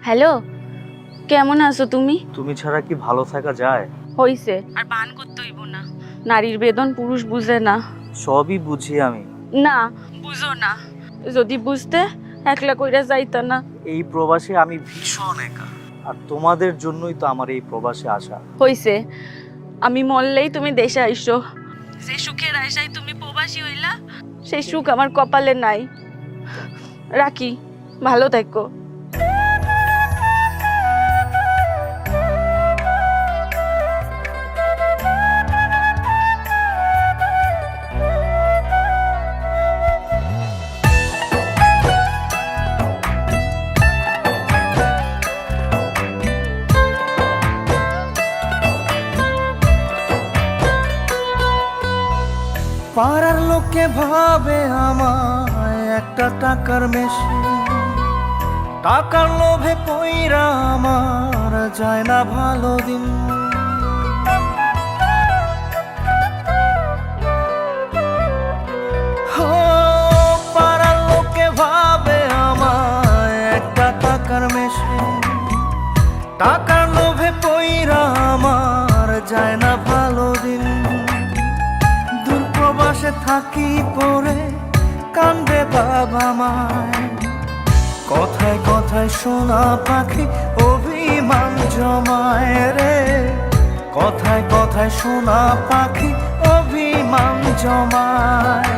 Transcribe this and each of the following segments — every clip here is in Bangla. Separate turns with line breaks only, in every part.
হ্যালো, কেমন আছো তুমি?
তুমি ছাড়া কি ভালো থাকা যায়?
হইছে আর বান করতে হইব না। নারীর বেদন পুরুষ বুঝে না।
সবই বুঝি আমি।
না, বুঝো না। যদি বুঝতে একলা কইরা যাইতা না।
এই প্রবাসে আমি ভীষণ একা, আর তোমাদের জন্যই তো আমার এই প্রবাসে আসা।
হইছে, আমি মরলেই তুমি দেশে আইসো। যে সুখের আশায় তুমি প্রবাসী হইলা, সেই সুখ আমার কপালে নাই। রাখি, ভালো থাকো।
পাড়ার লোকে ভাবে আমায় একটা টাকার মেশিন, টাকার লোভে পইরা আমার যায় না ভালো দিন। ও, পাড়ার লোকে ভাবে আমায় একটা টাকার মেশিন, টাকার লোভে পইরা আমার যায় না ভালো দিন। দূরপ্রবাসে থাকি পরে কান্দে বাবা মায়, কথায় কথায় শোনা পাখি অভিমান জমায় রে। কথায় কথায় শোনা পাখি অভিমান জমায়।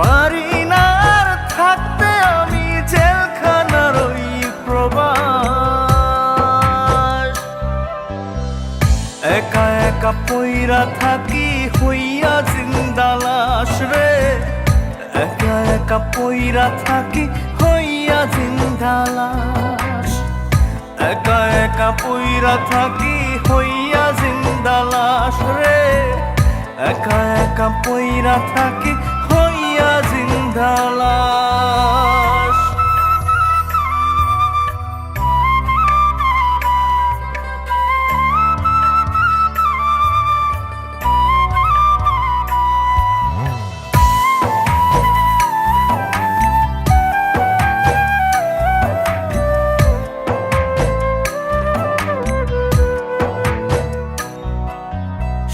পারি না আর থাকতে আমি জেলখানার ওই প্রবাস, একা একা পইরা থাকি হইয়া জিন্দা লাশ রে। একা একা পইরা থাকি হইয়া জিন্দা লাশ, একা একা পইরা থাকি হইয়া জিন্দা লাশ রে। একা একা পইরা থাকি হইয়া জিন্দা লাশ।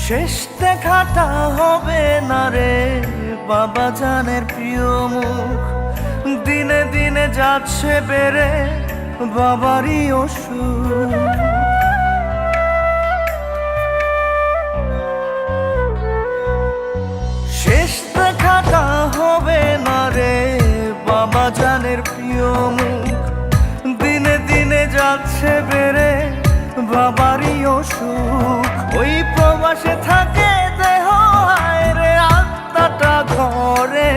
শেষ দেখাটা হবে না রে বাবা জানের প্রিয় মুখ, দিনে দিনে যাচ্ছে বেড়ে বাবারই অসুখ। শেষ দেখাটা হবে না রে বাবা জানের প্রিয় মুখ, দিনে দিনে যাচ্ছে বেড়ে বাবারই অসুখ। ওই প্রবাসে থাকে দেহ হায় রে আত্মাটা ঘরে,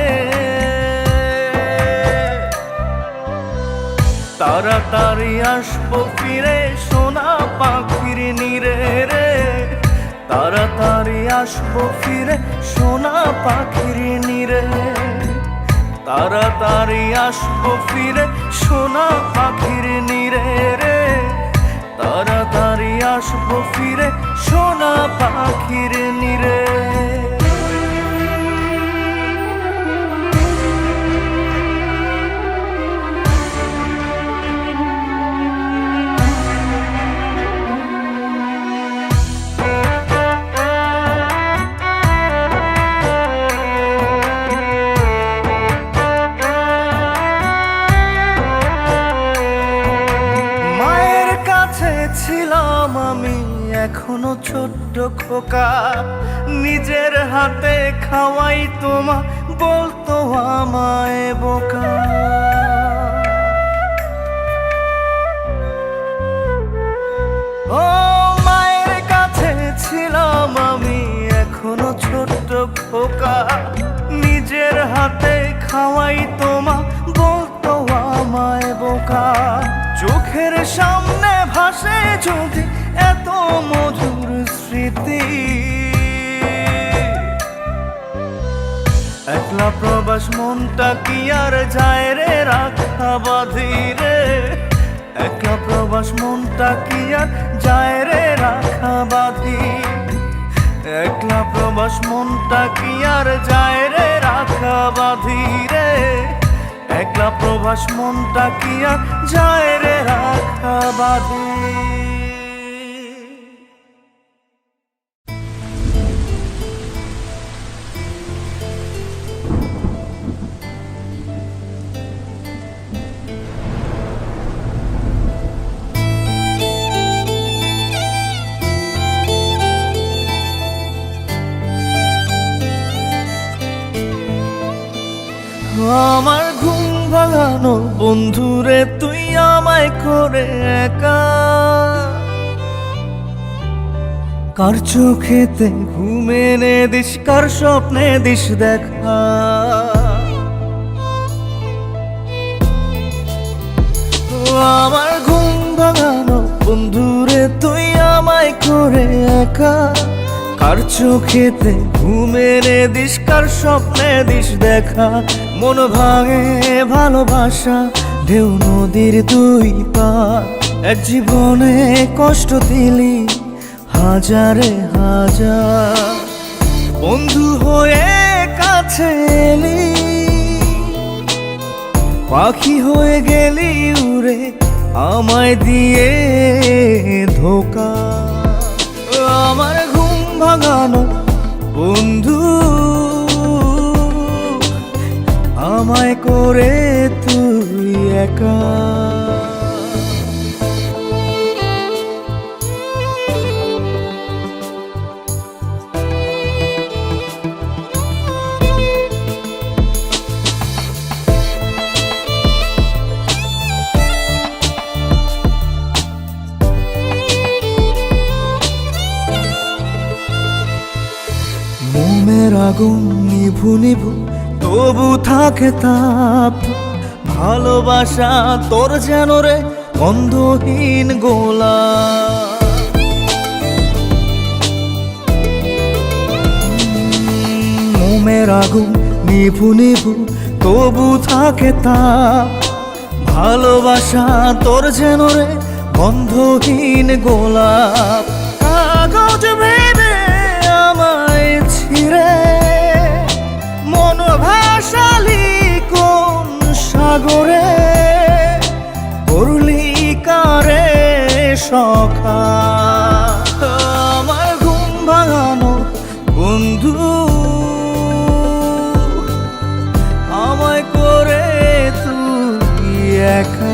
তাড়াতাড়ি আসবো ফিরে সোনা পাখির নীরে রে। তাড়াতাড়ি আসবো ফিরে সোনা পাখির নীরে, তাড়াতাড়ি আসবো ফিরে সোনা পাখির নীরে রে। তাড়াতাড়ি আসবো ফিরে সোনা পাখির নীরে। ছিলাম আমি এখনো ছোট্ট খোকা, নিজের হাতে খাওয়াই তোমা বলতো আমায় বোকা। ও মায়ের কাছে ছিলাম আমি এখনো ছোট্ট খোকা, নিজের হাতে খাওয়াই তোমা বলতো আমায় বোকা। চোখের সামনে ভাসে যদি এত মধুর স্মৃতি, একলা প্রবাস মনটা কি আর যায় রে রাখা বাঁধি রে। একলা প্রবাস মনটা কি আর যায় রে রাখা বাঁধি, একলা প্রবাস মনটা কি আর যায় রে রাখা বাঁধি রে। একলা প্রবাস মনটা কি আর যায় রে রাখা বাঁধি। আমার ঘুম ভাঙানো বন্ধুরে তুই আমায় করে একা, কার চোখেতে ঘুম এনে দিস, কার স্বপ্নে দিস দেখা। আমার ঘুম ভাঙানো বন্ধুরে তুই আমায় করে একা, কার চোখেতে ঘুম এনে দিস, কার স্বপ্নে দিস দেখা। মন ভাঙে ভালোবাসা ঢেউ নদীর দুই পার, এক জীবনে কষ্ট দিলি হাজারে হাজার। বন্ধু হয়ে কাছে এলি, পাখি হয়ে গেলি উড়ে আমায় দিয়ে ধোকা। আমার ঘুম ভাঙানো বন্ধু আমায় করে তুই একা। মনের আগুন নিভু নিভু তবু থাকে তাপ, ভালোবাসা তোর যেন রে গন্ধহীন গোলাপ। মোমের আগুন নিভু নিভু তবু থাকে তাপ, ভালোবাসা তোর যেন রে গন্ধহীন গোলাপ। কাগজ ভেবে আমায় ছিঁড়ে মন ভাসালি কোন সাগরে, করলি কারে সখা। আমার ঘুম ভাঙানো বন্ধু আমায় করে তুই একা।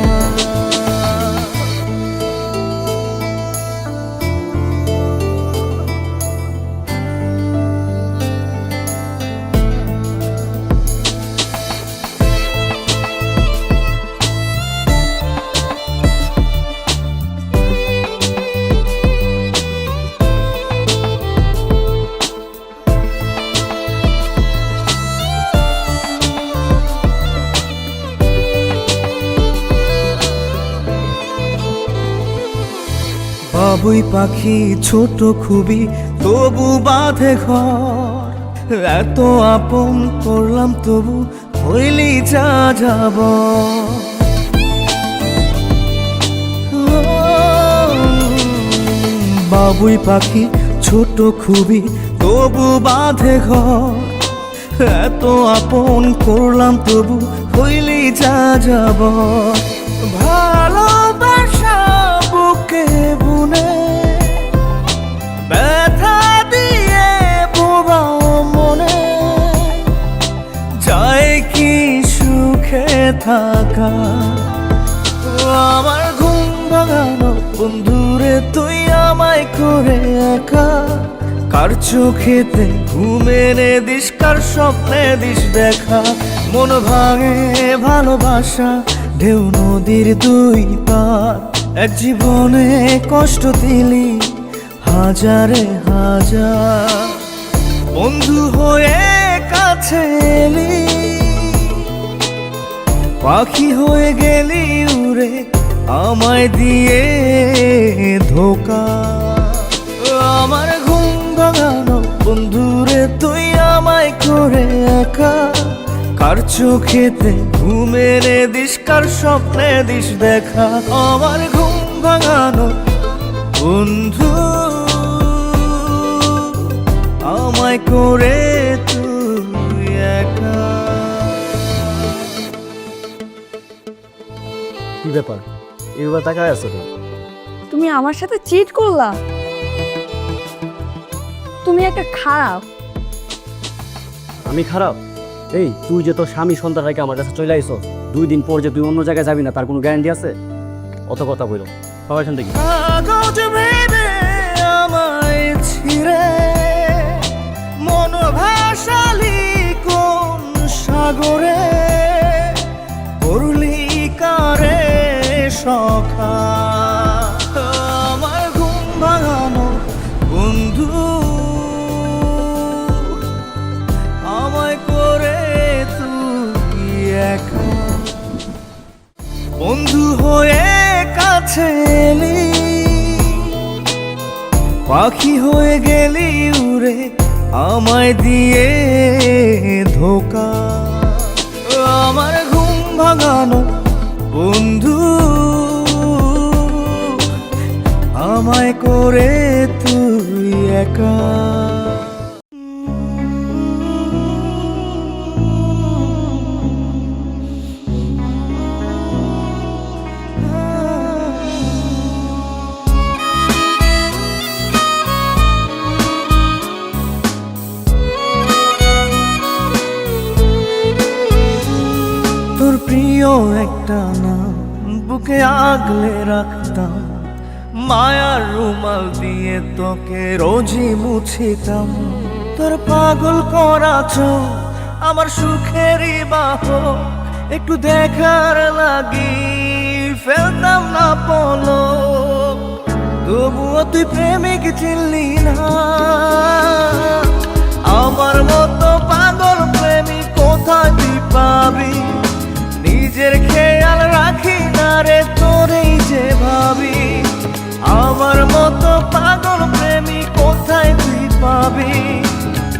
বাবুই পাখি ছোট খুবই তবু বাঁধে ঘর, এত আপন করলাম তবু হইলি যা যাব। বাবুই পাখি ছোট খুবই তবু বাঁধে ঘর, এত আপন করলাম তবু হইলি যা যাব। ভালোবাসা বুকে বুনে ব্যথা দিয়ে বোবাও মনে, যায় কি সুখে থাকা। আমার ঘুম ভাঙানো বন্ধুরে তুই আমায় করে একা, কার চোখেতে ঘুম এনে দিস, কার স্বপ্নে দিস দেখা। মন ভাঙে ভালোবাসা ঢেউ নদীর দুই পার, এক জীবনে কষ্ট দিলি হাজারে হাজার। বন্ধু হয়ে কাছে এলি, পাখি হয়ে গেলি উড়ে আমায় দিয়ে ধোকা। আমার ঘুম ভাঙানো বন্ধুরে তুই আমায় করে একা, কার চোখেতে ঘুম এনে দিস, কার স্বপ্নে দিস দেখা। আমার ঘুম ভাঙানো বন্ধু আমায় করে তুই একা।
কি ব্যাপার, এবার তাকায় আছো?
তুমি আমার সাথে চিট করলা? তুমি একটা খারাপ।
আমি খারাপ? এই তুই যে তোর স্বামী সন্তান রেখে আমার কাছে চলে আইসো, 2 দিন পর যে তুই অন্য জায়গায় যাবি না তার কোনো গ্যারান্টি আছে? অত কথা বলো বাবা, এখান থেকে
কাগজ ভেবে আমায় ছিঁড়ে মন ভাসালি কোন সাগরে, করলি কারে সখা আমার ঘুম ভাঙানো বন্ধু, আমায় করে তুই একা বন্ধু হয়ে কাছে এলি, পাখি হয়ে গেলি উড়ে আমায় দিয়ে ধোকা, আমার ঘুম ভাঙানো বন্ধু, আমায় করে তুই একা। তোর প্রিয় একটা নাম বুকে আগলে রাখতাম, মায়ার রুমাল দিয়ে তোকে রোজই মুছিতাম, তোর পাগল করা চোখ আমার সুখেরই বাহক, একটু দেখার লাগি ফেলতাম না পলক, তবুও তুই প্রেমিক চিনলি না, আমার মতো পাগল প্রেমিক কোথায় তুই পাবি, নিজের খেয়াল রাখি না রে তোরেই যে ভাবি, আমার মতো পাগল প্রেমিক কোথায় তুই পাবি,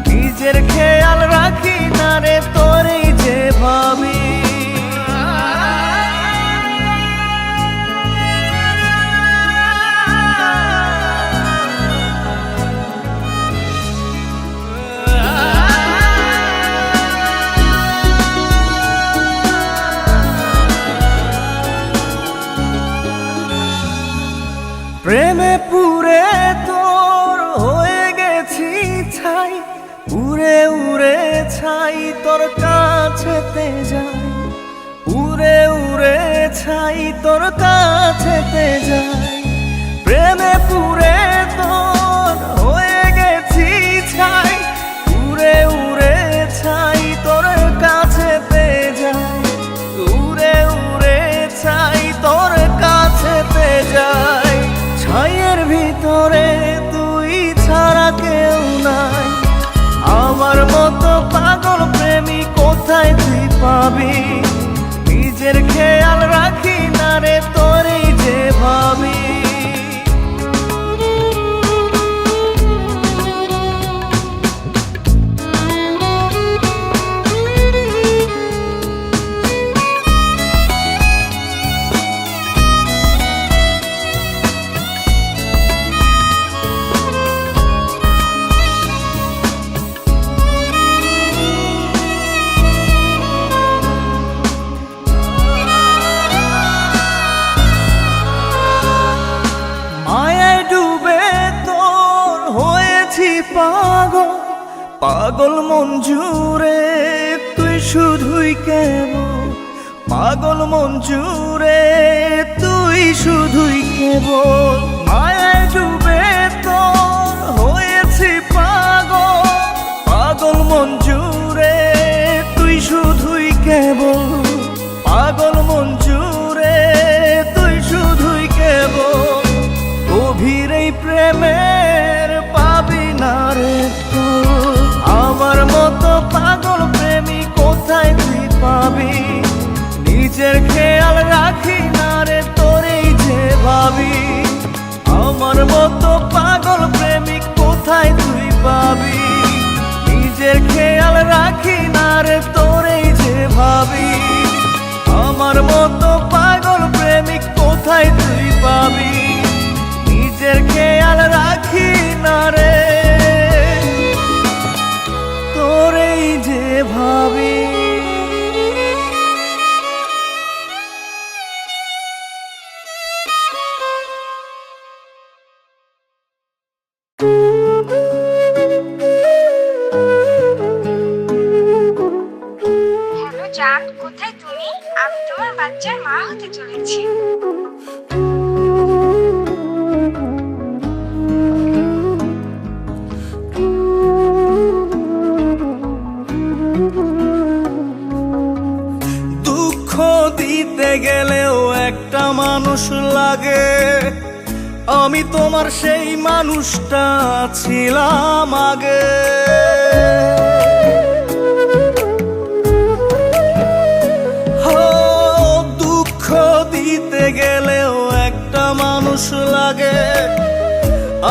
নিজের খেয়াল রাখি না রে তোরেই যে ভাবি। প্রেমে পুরে তোর হয়ে গেছি ছাই, উড়ে উড়ে ছাই তোর কাছেতে যাই, উড়ে উড়ে ছাই তোর কাছেতে যাই, প্রেমে পুরে তোর হয়ে গেছি ছাই, উড়ে উড়ে ছাই তোর কাছেতে যাই, উড়ে উড়ে ছাই তোর কাছেতে যাই, ছাইয়ের ভিতরে তুই ছাড়া কেউ নাই, আমার মতো পাগল প্রেমিক কোথায় তুই পাবি, নিজের খেয়াল রাখি না রে তোরেই যে ভাবি। পাগল পাগল মন জুড়ে তুই শুধুই কেবল, পাগল মন জুড়ে তুই শুধুই কেবল, মায়ায় ডুবে তোর হয়েছি পাগল, পাগল মন জুড়ে তুই শুধুই কেবল, পাগল মন জুড়ে তুই শুধুই কেবল, গভীর এই প্রেমের পাবি না রে তোর, আমার মতো পাগল প্রেমিক কোথায় তুই পাবি, নিজের খেয়াল রাখি না রে তোরেই যে ভাবি, আমার মতো পাগল প্রেমিক কোথায় তুই পাবি, নিজের খেয়াল রাখি না রে তোরেই যে ভাবি, আমার মতো পাগল প্রেমিক কোথায় তুই পাবি, নিজের খেয়াল রাখি না রে তোরেই যে ভাবি।
করতে চলেছি।
দুঃখ দিতে গেলেও একটা মানুষ লাগে, আমি তোমার সেই মানুষটা ছিলাম আগে। ও, দুঃখ দিতে গেলেও একটা মানুষ লাগে,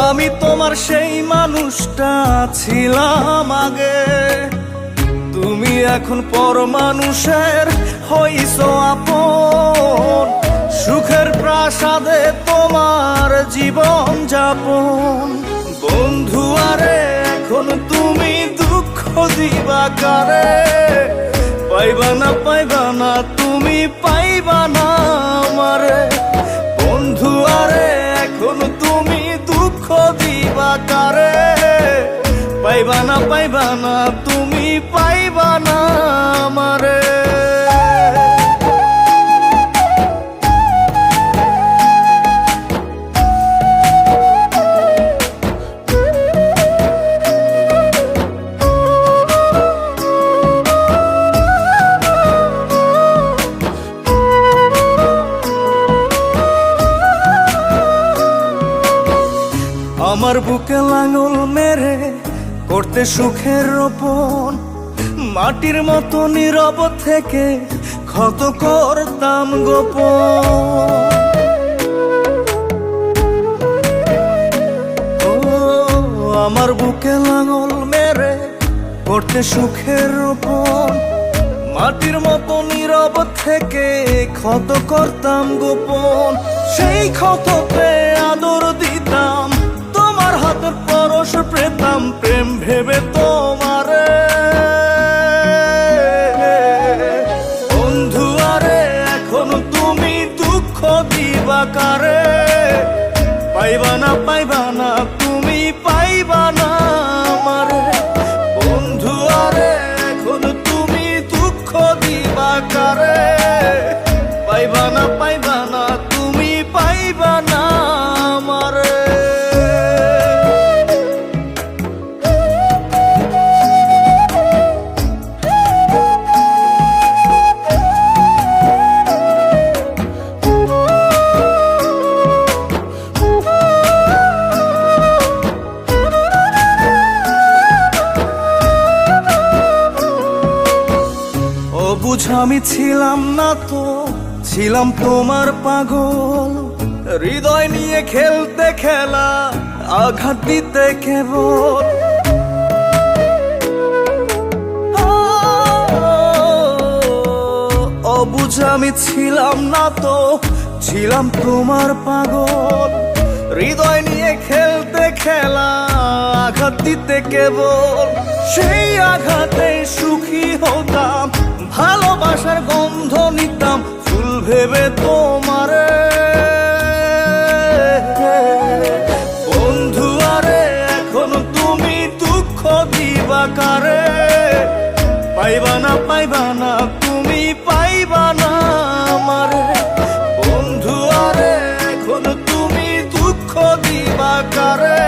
আমি তোমার সেই মানুষটা ছিলাম আগে। তুমি এখন পর মানুষের হইছো আপন, সুখের প্রাসাদে তোমার জীবন যাপন। বন্ধু আরে এখন তুমি দুঃখ দিবা কারে, পাইবা না তুমি পাইবা না আমারে। বন্ধু আরে এখন তুমি দুঃখ দিবা কারে, পাইবা না তুমি পাইবা না আমারে। আমার বুকে লাঙল মেরে করতে সুখের রোপণ, মাটির মতো নীরব থেকে ক্ষত করতাম গোপন। ও, আমার বুকে লাঙল মেরে করতে সুখের রোপণ, মাটির মতো নীরব থেকে ক্ষত করতাম গোপন। সেই ক্ষততে আদর দিতাম, তোমার হাতের পরশ পেতাম, প্রেম ভেবে তোমারে। বন্ধু আরে এখন তুমি দুঃখ দিবা কারে, পাইবা না তুমি পাইবা না আমারে। বন্ধু আরে এখন তুমি দুঃখ দিবা কারে, পাইবা না তুমি পাইবা না আমারে। বুঝ আমি ছিলাম না তো, ছিলাম তোমার পাগল, হৃদয় নিয়ে খেলতে খেলা আঘাত দিতে কেবল। অবুঝ আমি ছিলাম না তো, ছিলাম তোমার পাগল, হৃদয় নিয়ে খেলতে খেলা আঘাত দিতে কেবল। সেই আঘাতে সুখী হতাম, ভালোবাসার গন্ধ নিতাম ফুল ভেবে তোমারে। বন্ধু আরে এখন তুমি দুঃখ দিবা কারে, পাইবা না তুমি পাইবা না আমারে। বন্ধু আরে এখন তুমি দুঃখ দিবা কারে,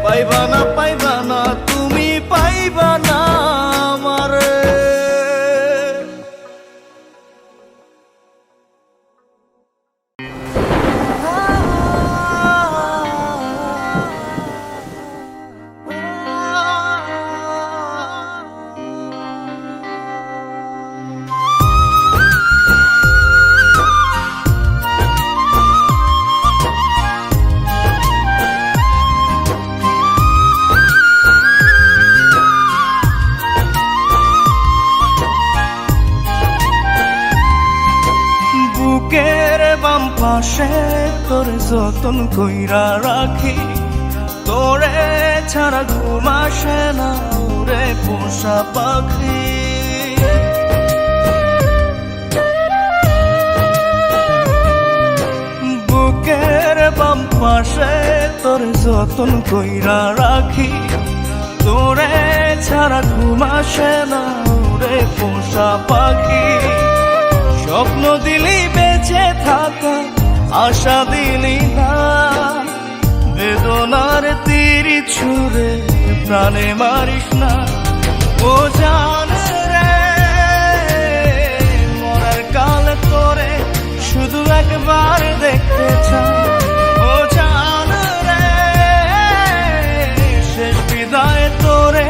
পাইবা না তুমি পাইবা না আমারে। বুকের বাম পাশে তোর যতন কইরা রাখি, তোরে ছাড়া ঘুম আসে না রে পোষা পাখি। বুকের বাম পাশে তোর যতন কইরা রাখি, তোরে ছাড়া ঘুম আসে না রে পোষা পাখি। স্বপ্ন দিলি বেঁচে থাকা, আশা দিলি না, বেদনার তীর ছুঁড়ে প্রাণে মারিস না। ও জান রে, মরার কাল তোরে শুধু একবার দেখতে চাই। ও জান রে, শেষ বিদায় তোরে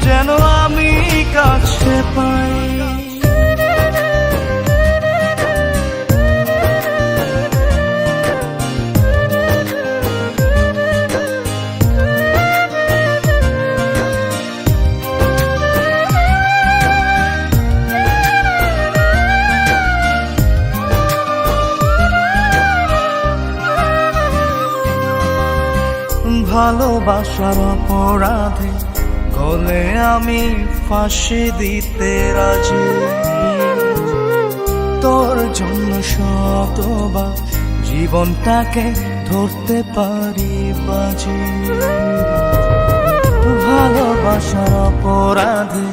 যেন আমি কাছে পাই। ভালোবাসার অপরাধে গলে আমি ফাঁসি দিতে রাজি, তোর জন্য শতবার জীবনটাকে ধরতে পারি বাজি। ভালোবাসার অপরাধে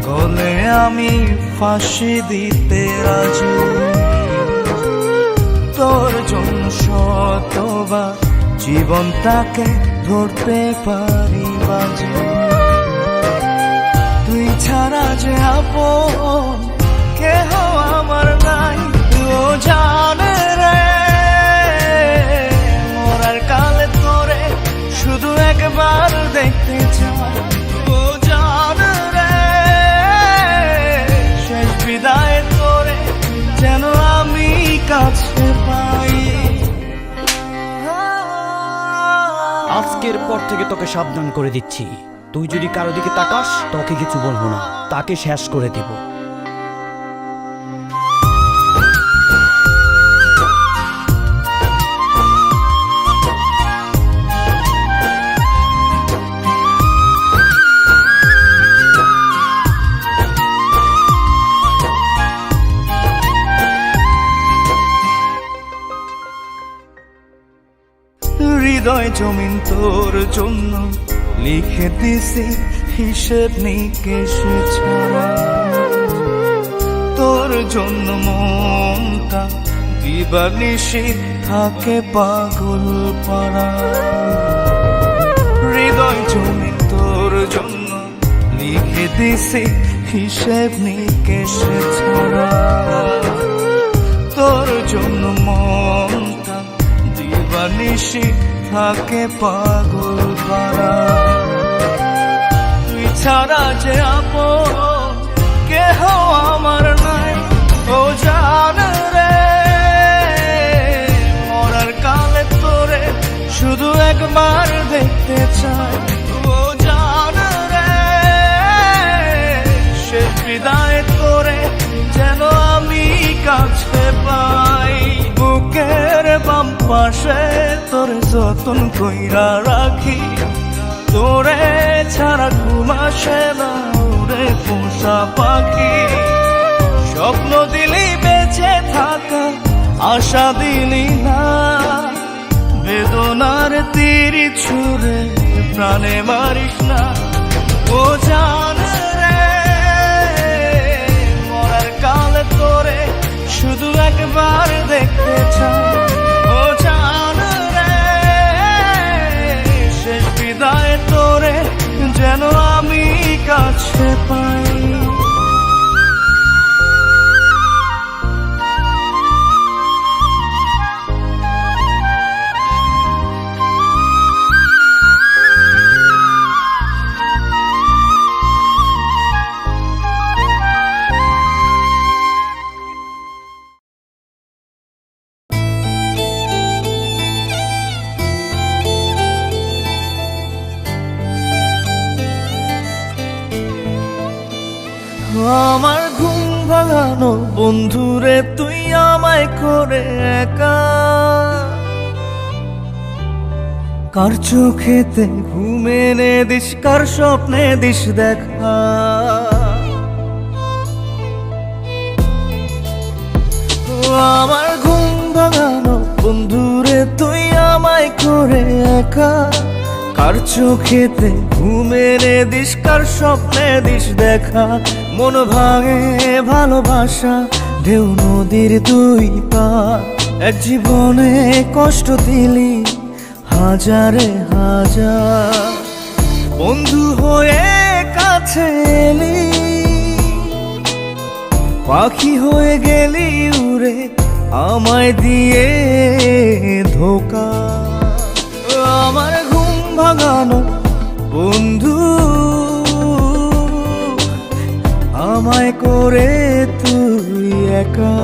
গলে আমি ফাঁসি দিতে রাজি, তোর জন্য শতবার জীবনটাকে ধরতে পারি বাজি। তুই ছাড়া যে আপন কেহ আমার নাই। ও জান রে, মরার কালে তোরে শুধু একবার দেখতে চাই। ও জান রে, শেষ বিদায় তোরে যেন আমি কাছে পাই।
আজকের পর থেকে তোকে সাবধান করে দিচ্ছি, তুই যদি কারো দিকে তাকাস তোকে কিছু বলবো না, তাকে শেষ করে দিব।
হৃদয় জমিন তোর জন্য লিখে দিছি হিসেব নিকেশ ছাড়া, তোর জন্য মনটা দিবানিশি থাকে পাগল পাড়া। হৃদয় জমিন তোর জন্য লিখে দিছি হিসেব নিকেশ ছাড়া, তোর জন্য মনটা দিবানিশি থাকে পাগল পাড়া। তুই ছাড়া যে আপন কেহ আমার নাই। ও জান রে, মরার কালে তোরে শুধু একবার দেখতে চাই। ও জান রে, শেষ বিদায় তোরে যেন আমি কাছে পাই। বুকের বাম পাশে তোরে যতন কইরা রাখি, তোরে ছাড়া ঘুম আসে না ওরে পোষা পাখি। স্বপ্ন দিলি বেঁচে থাকা, আশা দিলি না, বেদনার তীর ছুঁড়ে প্রাণে মারিস না। ও জান রে, মরার কাল তোরে শুধু একবার দেখতে চাই। ও জান রে, শেষ বিদায় তোরে যেন আমি কাছে পাই। আমার ঘুম ভাঙানো বন্ধুরে তুই আমায় করে একা, কার চোখেতে ঘুম এনে দিস, কার স্বপ্নে দিস দেখা। আমার ঘুম ভাঙানো বন্ধুরে তুই আমায় করে একা, কার চোখেতে ঘুম এনে দিস, কার স্বপ্নে দিস দেখা। মন ভাঙে ভালোবাসা ঢেউ নদীর দুই পার, এক জীবনে কষ্ট দিলি হাজারে হাজার, বন্ধু হয়ে কাছে এলি, পাখি হয়ে গেলি উড়ে আমায় দিয়ে ধোকা। আমার ঘুম ভাঙানো বন্ধু, আমায় করে তুই একা।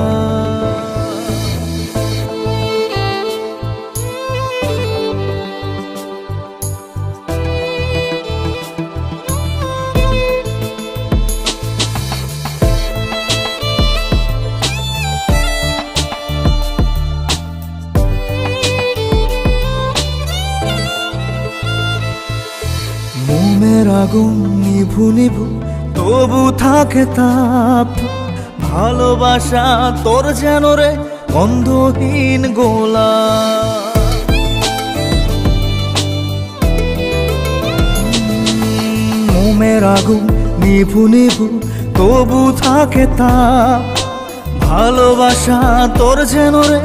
মোমের আগুন নিভু নিভু তবু থাকে তাপ, ভালোবাসা তোর যেন রে গন্ধহীন গোলাপ। মোমের আগুন নিভু নিভু তবু থাকে তাপ, ভালোবাসা তোর যেন রে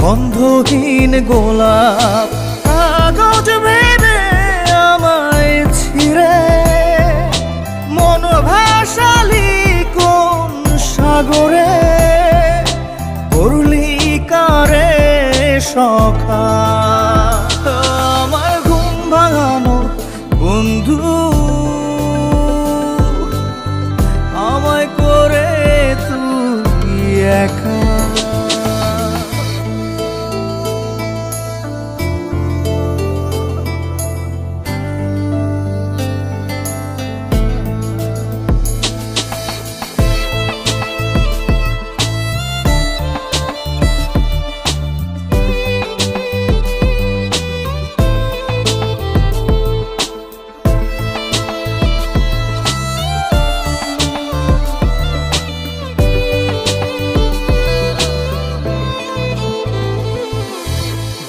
গন্ধহীন গোলাপ। কাগজ ভেবে আমায় ছিঁড়ে মন ভাসালি কোন সাগরে, করলি কারে সখা। আমার ঘুম ভাঙানো বন্ধু, আমায় করে তুই একা।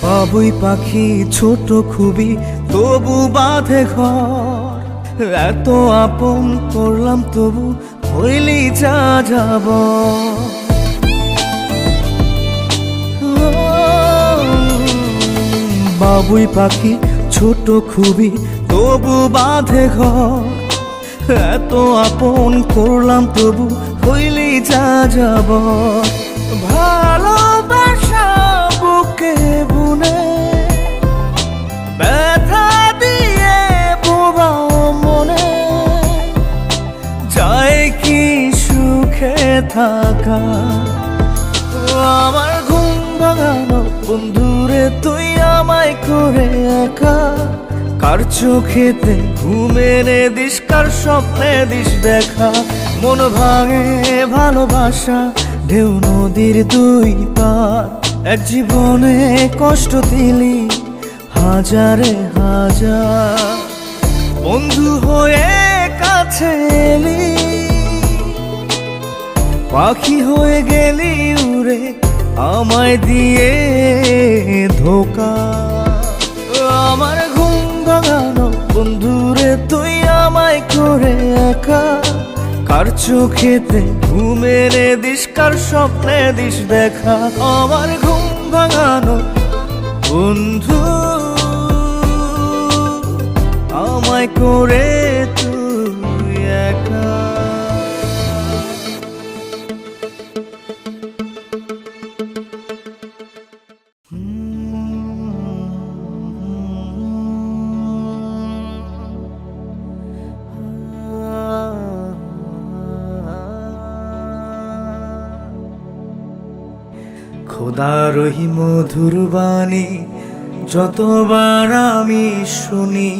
বাবুই পাখি ছোট খুবই তবু বাঁধে ঘর, এত আপন করলাম তবু হইলি যা যাব। বাবুই পাখি ছোট খুবই তবু বাঁধে ঘর, এত আপন করলাম তবু হইলি যা যাব। ভালোবাসা বুকে বুনে ব্যথা দিয়ে বোবাও মনে, চাই কি সুখে থাকা। আমার ঘুম ভাঙানো বন্ধুরে তুই আমায় করে একা, কার চোখেতে ঘুমেনে দিস, কার স্বপ্নে দিস দেখা। মন ভাঙে ভালোবাসা ঢেউ নদীর দুই পার, এক জীবনে কষ্ট দিলি হাজারে হাজার, বন্ধু হয়ে কাছে এলি, পাখি হয়ে গেলি উড়ে আমায় দিয়ে ধোকা। আমার ঘুম ভাঙানো বন্ধুরে তুই আমায় করে একা, কার চোখেতে ঘুমেনে দিস, কার স্বপ্নে দিস দেখা। আমার ঘুম ভাঙানো বন্ধু, আমায় করে তুই একা। খোদার ওই মধুর বাণী যতবার আমি শুনি,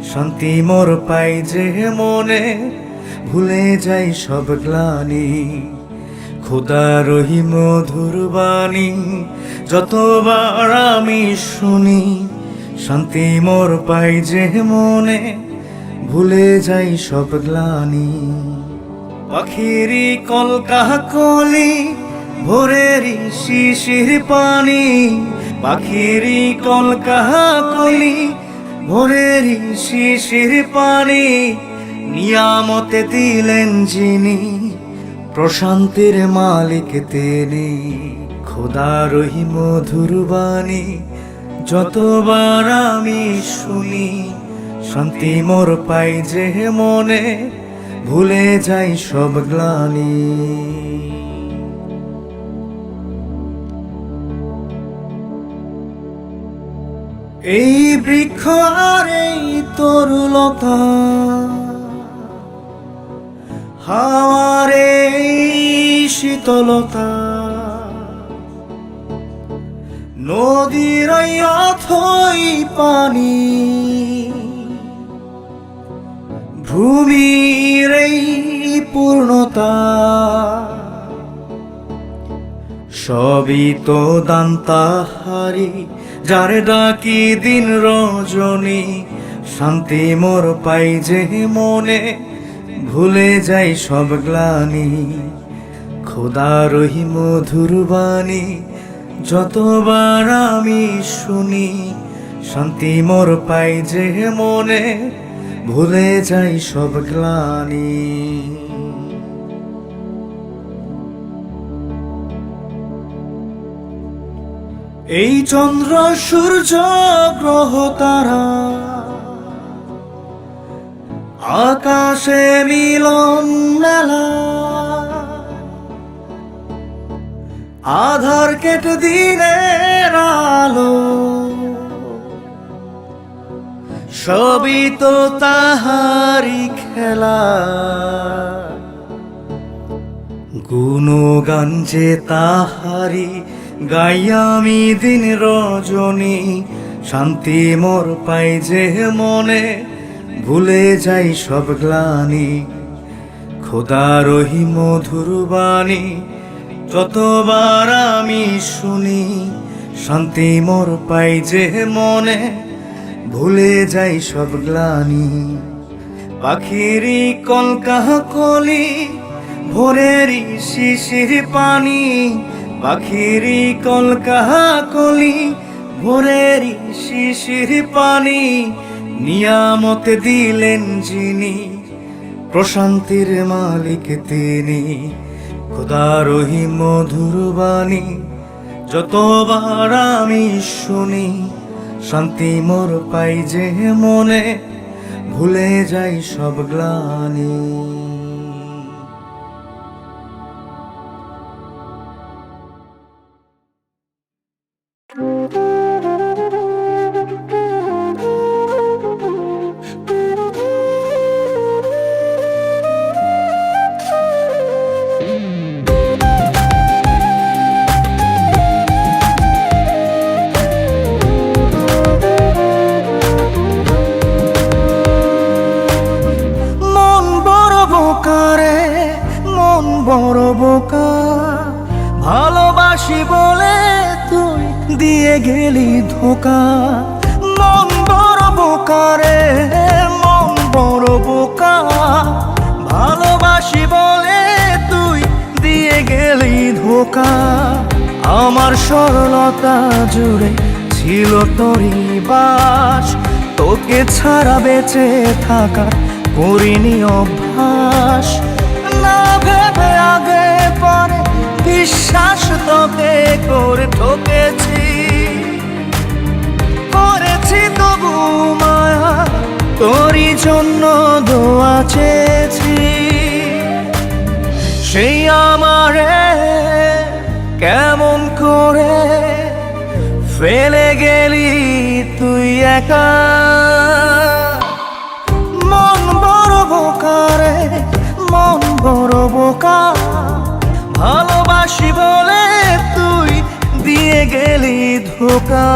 শান্তি মোর পাই যে মনে, ভুলে যাই সব গ্লানি। খোদার ওই মধুর বাণী যতবার আমি শুনি, শান্তি মোর পাই যে মনে, ভুলে যাই সব গ্লানি। পাখিরি কলকাহা কলি ভোরেরই শিশির পানি, পাখিরি কলকাহা কলি ভোরেরই শিশির পানি, নিয়ামতে দিলেন যিনি প্রশান্তির মালিক তিনি, খোদারই মধুর বাণী যতবার আমি শুনি, শান্তি মোর পাই যে মনে, ভুলে যাই সব গ্লানি। এই বৃক্ষ আর এই তরুলতা, হাওয়ার এই শীতলতা, নদীর এই অথই পানি, ভূমির এই পূর্ণতা, সবই তো দান তাহারি, যারে ডাকি দিন রজনী, শান্তি মোর পাই যে মনে, ভুলে যাই সব গ্লানি। খোদারই মধুর বাণী যতবার আমি শুনি, শান্তি মোর পাই যে মনে, ভুলে যাই সব গ্লানি। এই চন্দ্র সূর্য গ্রহ তারা, আকাশে মিলন মেলা, আধার কেটে দিনের আলো, সবই তো তাহারি খেলা। গুণগান যে তাহারি, গাই আমি দিন রজনী, শান্তি মোর পাই যে মনে, ভুলে যাই সব গ্লানি। খোদারই মধুর বাণী যতবার আমি শুনি, শান্তি মোর পাই যে মনে, ভুলে যাই সব গ্লানি। পাখিরি কলকাকলি, ভোরেরই শিশির পানি, পাখিরি কলকাকলি, ভোরেরই শিশির পানি, নিয়ামত দিলেন যিনি, প্রশান্তির মালিক তিনি। খোদারই মধুর বাণী যতবার আমি শুনি, শান্তি মোর পাই যে মনে, ভুলে যাই সব গ্লানি। বড় বোকা, ভালোবাসি বলে তুই দিয়ে গেলি ধোকা। মন বড় বোকা রে, মন বড় বোকা, ভালোবাসি বলে তুই দিয়ে গেলি ধোকা। আমার সরলতা জুড়ে ছিল তোরই বাস, তোকে ছাড়া বেঁচে থাকার করিনি অভ্যাস। না ভেবে আগে পরে বিশ্বাস তোকে করে ঠকেছি, করেছি তবু মায়া, তোরই জন্য দোয়া চেয়েছি। সেই আমারে কেমন করে ফেলে গেলি তুই একা। মন বড় বোকা রে, মন বড় বোকা, ভালোবাসি বলে তুই দিয়ে গেলি ধোকা।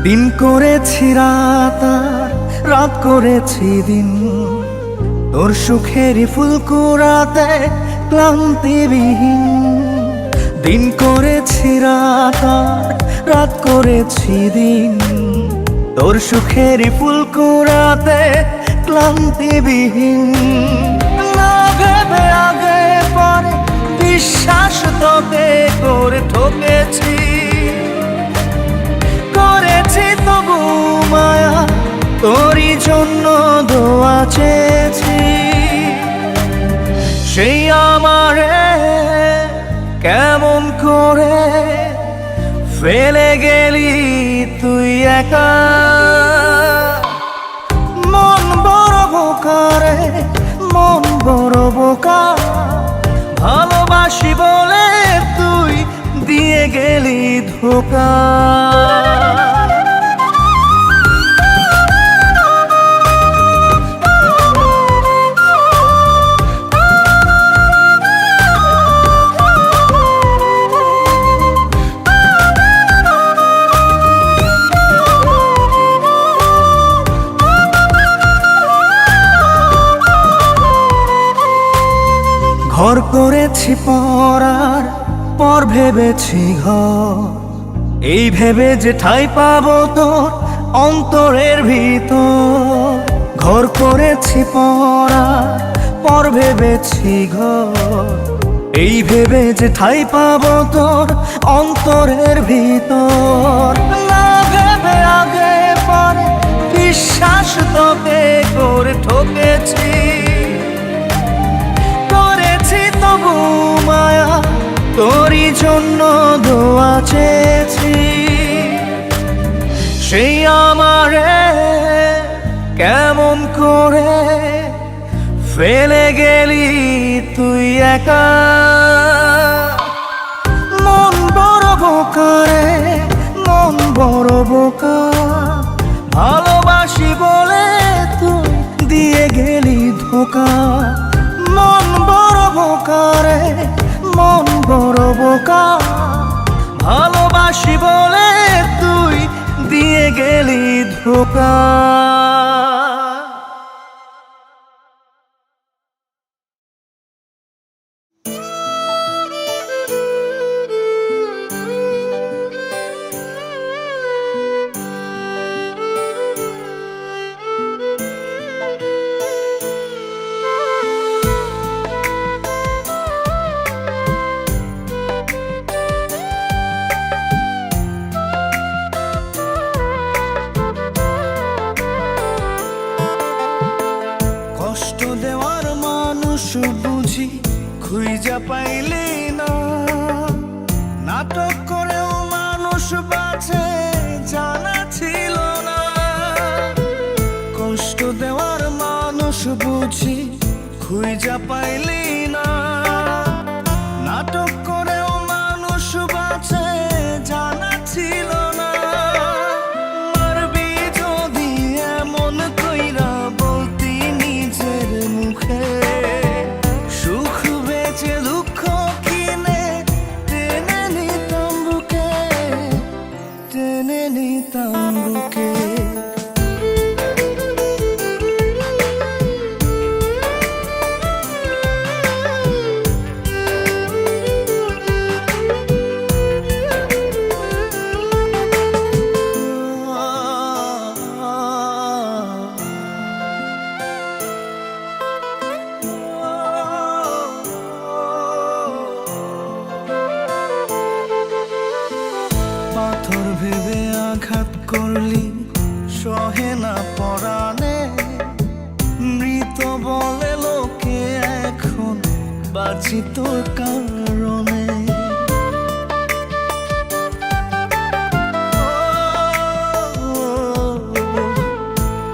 দিন করেছি রাত, রাত করেছি দিন, তোর সুখেরই ফুল কুড়াতে ক্লান্তিবিহীন। দিন করেছি রাত, রাত করেছি দিন, তোর সুখেরই ফুল কুড়াতে ক্লান্তিবিহীন। না ভেবে আগে পরে বিশ্বাস তোকে করে ঠকেছি, করেছি তবু মায়া, তোরই জন্য দোয়া চেয়েছি। সেই আমারে কেমন করে ফেলে গেলি তুই একা, মন বড় বোকা রে, মন বড় বোকা, ভালোবাসি বলে তুই দিয়ে গেলি ধোকা। ঘর করেছি পরার পর ভেবেছি ঘর, এই ভেবে যে ঠাঁই পাবো তোর অন্তরের ভিতর। ঘর করেছি পরার পর ভেবেছি ঘর, এই ভেবে যে ঠাঁই পাবো তোর অন্তরের ভিতর। না ভেবে আগে পরে বিশ্বাস তোকে করে ঠকেছি, তবু মায়া, তোরই জন্য দোয়া চেয়েছি। সেই আমারে কেমন করে ফেলে গেলি তুই একা, মন বড় বোকা রে, মন বড় বোকা, ভালোবাসি বলে তুই দিয়ে গেলি ধোকা। মন বড় বোকা রে, মন বড় বোকা, ভালোবাসি বলে তুই দিয়ে গেলি ধোকা। কষ্ট দেওয়ার মানুষ বুঝি খুঁজে পাইলি না, নাটক করেও মানুষ বাঁচে জানা ছিল না। কষ্ট দেওয়ার মানুষ বুঝি খুঁজে পাইলি না, নাটক করেও মানুষ বাঁচে জানা ছিল না। মারবি যদি এমন কইরা বলতি নিজের মুখে, সুখ বেচে দুঃখ কিনে টেনে নিতাম বুকে, টেনে নিতাম বুকে। পাথর ভেবে আঘাত করলি সহে না পরাণে, মৃত বলে লোকে এখন বাঁচি তোর কারণে।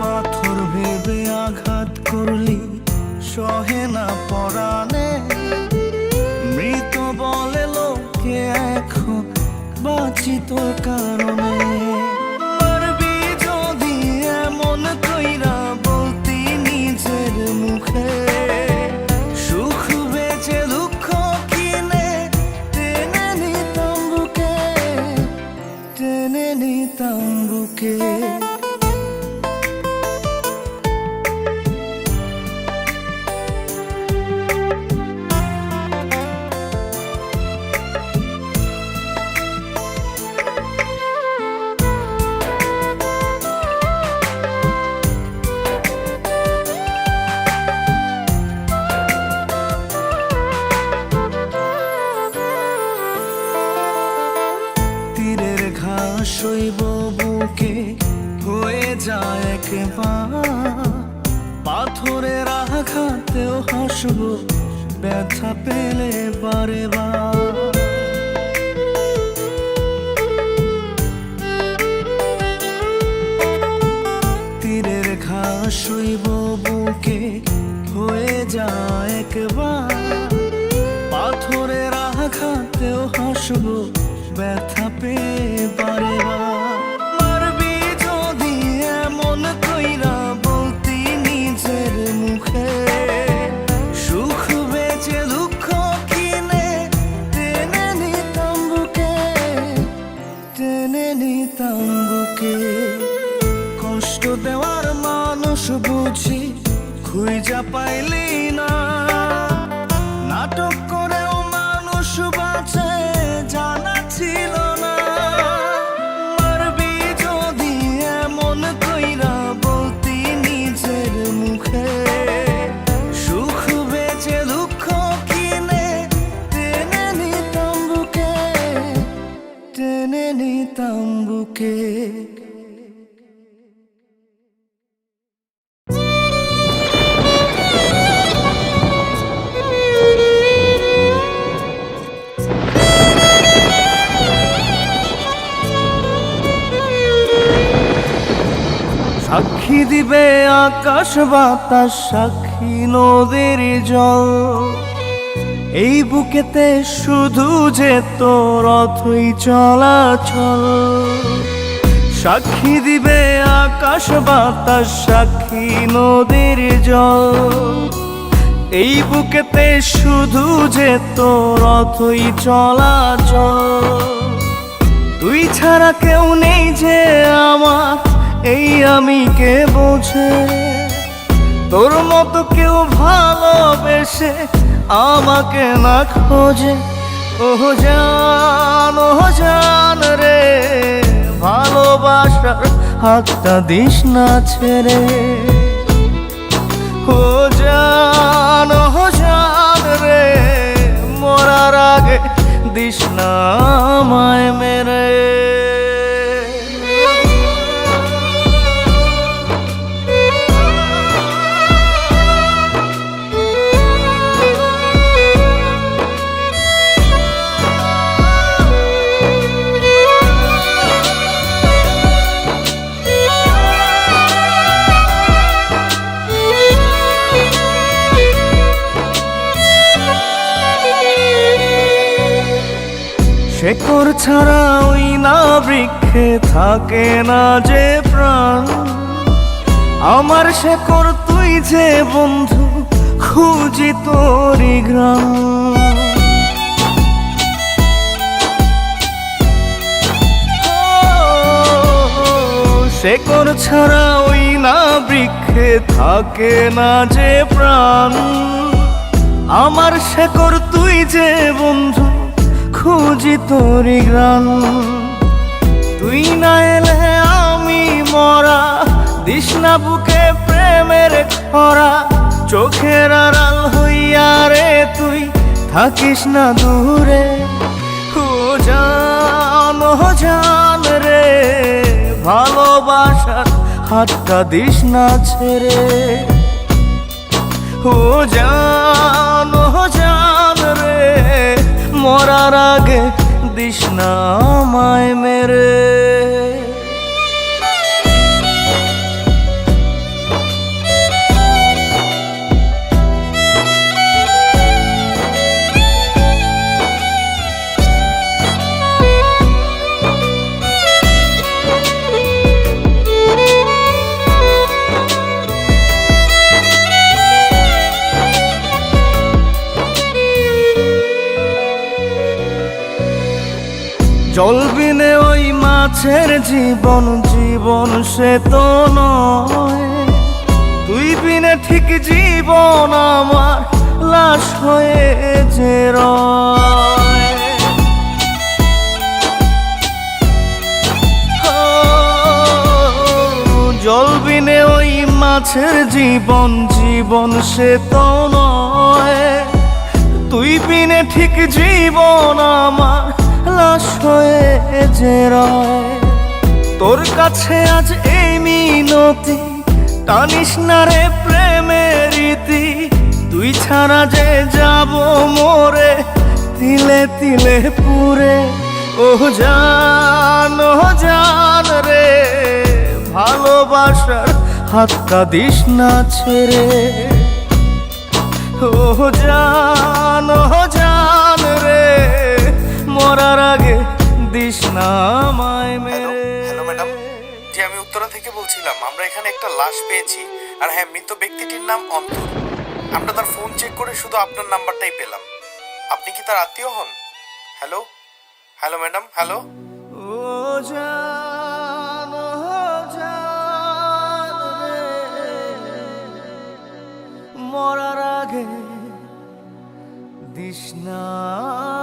পাথর ভেবে আঘাত করলি সহে না পরাণে, মৃত বলে লোকে এখন বাঁচি তোর কারণে। মারবি যদি এমন কইরা বলতি নিজের মুখে, সুখ বেচে দুঃখ কিনে টেনে নিতাম বুকে, টেনে নিতাম বুকে। একবার, পাথরের আঘাতেও হাসবো ব্যথা পেলে বারে বার। তীরের ঘাস শৈব বুকে হয়ে যায় একবার, পাথরের আঘাতেও হাসবো ব্যথা পেয়ে বারে বার। মারবি যদি এমন কইরা বলতি নিজের মুখে, সুখ বেঁচে দুঃখ কিনে টেনে নিতাম বুকে, টেনে নিতাম বুকে। কষ্ট দেওয়ার মানুষ বুঝি খুঁজা পাইলি না, নাটক করেও মানুষ বাঁচে জানা ছিল না। মারবি যদি এমন কইরা বলতি নিজের মুখে, সুখ বেঁচে দুঃখ কিনে টেনে নিতাম বুকে, টেনে নিতাম বুকে। সাক্ষী দিবে আকাশ বাতাস, সাক্ষী নদীর জল, এই বুকেতে শুধু যে তোর অথই চলাচল। সাক্ষী দিবে আকাশ বাতাস, সাক্ষী নদীর জল, এই বুকেতে শুধু যে তোর অথই চলাচল। তুই ছাড়া কেউ নেই যে আমার, এই আমি কে বোঝে, তোর মতো কেউ ভালোবেসে আমাকে না খোঁজে। ওহ জান রে, ভালোবাসার হাতটা দিস না ছেড়ে। ও জান রে, মরার আগে দিস না আমায় মেরে। শেকর ছাড়া ওই না বৃক্ষে থাকে না যে প্রাণ, আমার শেকর তুই যে বন্ধু, খুঁজি তোরি গ্রাম। শেকর ছাড়া ওই না বৃক্ষে থাকে না যে প্রাণ, আমার শেকর তুই যে বন্ধু, খুঁজি তোরি গ্রাম। তুই না এলে আমি মরা, দিস না বুকে প্রেমের খরা, চোখের আড়াল হইয়া রে তুই থাকিস না দূরে। ও জান রে, ভালোবাসার হাতটা দিস না ছেড়ে। ও জান রে, মরার আগে দিস না আমায় মেরে। জল বিনে ওই মাছের জীবন, জীবন সে তো নয়। তুই বিনে ঠিক জীবন আমার লাশ হয়ে যে রয়। জল বিনে ওই মাছের জীবন, জীবন সে তো নয়। তুই বিনে ঠিক জীবন আমার লাশ হয়ে যে রয়। তোর কাছে আজ এই মিনতি, টানিস না রে প্রেমের রীতি, তুই ছাড়া যে যাব মোরে তিলে তিলে পুরে। ও জান রে, ভালোবাসার হাতটা দিস না ছেড়ে। ও জান রে, মরার আগে দিস না আমায় মেরে।
হ্যালো ম্যাডাম, জি আমি উত্তরা থেকে বলছিলাম। আমরা এখানে একটা লাশ পেয়েছি, আর হ্যাঁ, মৃত ব্যক্তিটির নাম অন্তর। আমরা তার ফোন চেক করে শুধু আপনার নাম্বারটাই পেলাম। আপনি কি তার আত্মীয় হন? Hello hello madam, hello.
ও জান রে, মরার আগে দিস না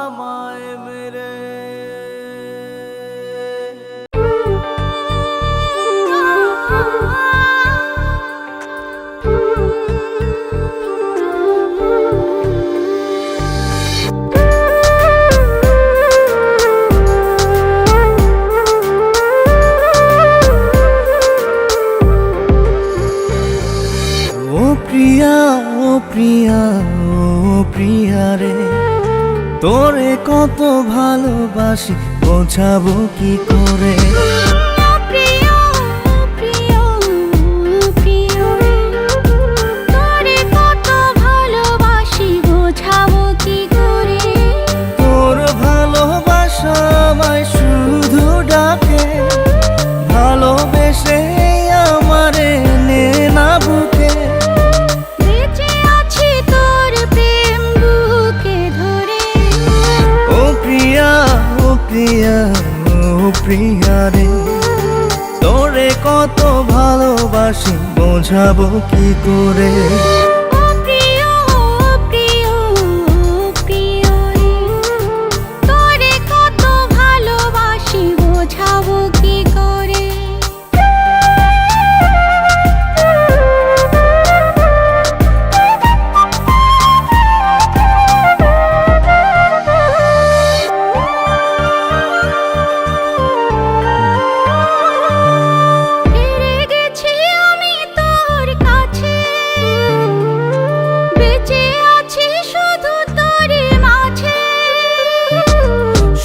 আমায় মেরে। ও প্রিয়া ও প্রিয়া ও প্রিয়া রে, তোরে কত ভালোবাসি বোঝাবো কি করে। তোর ভালোবাসা আমায় শুধু ডাকে, ভালোবেসে আমারে নে না বুকে। ও প্রিয়া ও প্রিয়া ও প্রিয়া রে, তোরে কত ভালোবাসি বোঝাবো কি করে।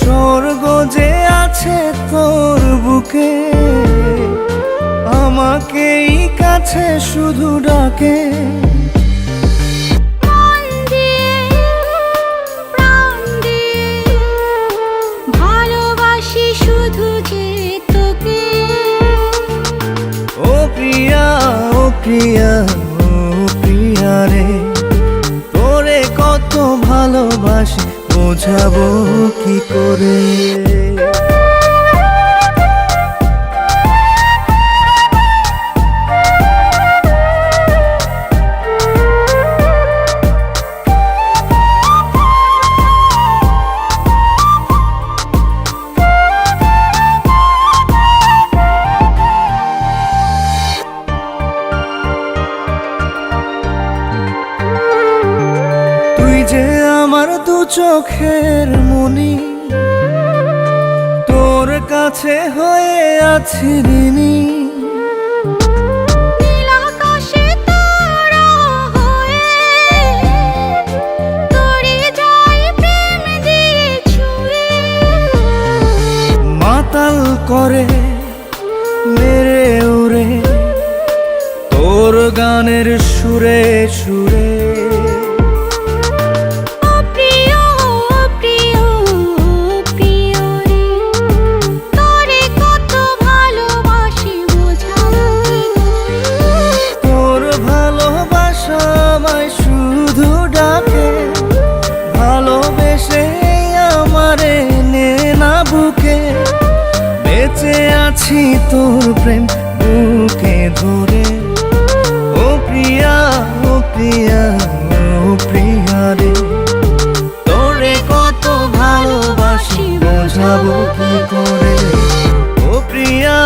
স্বর্গ যে আছে তোর বুকে, আমাকেই কাছে শুধু ডাকে। ও প্রিয়া ও প্রিয়া ও প্রিয়া রে, তোরে কত ভালোবাসি বোঝাবো কি করে। তুই যে আমার দু চোখের মনি, তোর কাছে হয়ে আছি ঋণী। মাতাল করে মেরে উড়ে তোর গানের সুরে সুরে। তোর ভালোবাসা আমায় শুধু ডাকে, ভালোবেসে আমারে নে না বুকে। বেঁচে আছি তোর প্রেম বুকে ধরে। ও প্রিয়া ও প্রিয়া ও প্রিয়া রে, তোরে কত ভালোবাসি বোঝাবো কি করে। ও প্রিয়া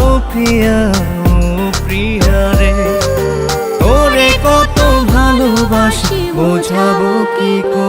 ও প্রিয়া ও প্রিয়া রে, তোরে কত ভালোবাসি বোঝাবো কি করে।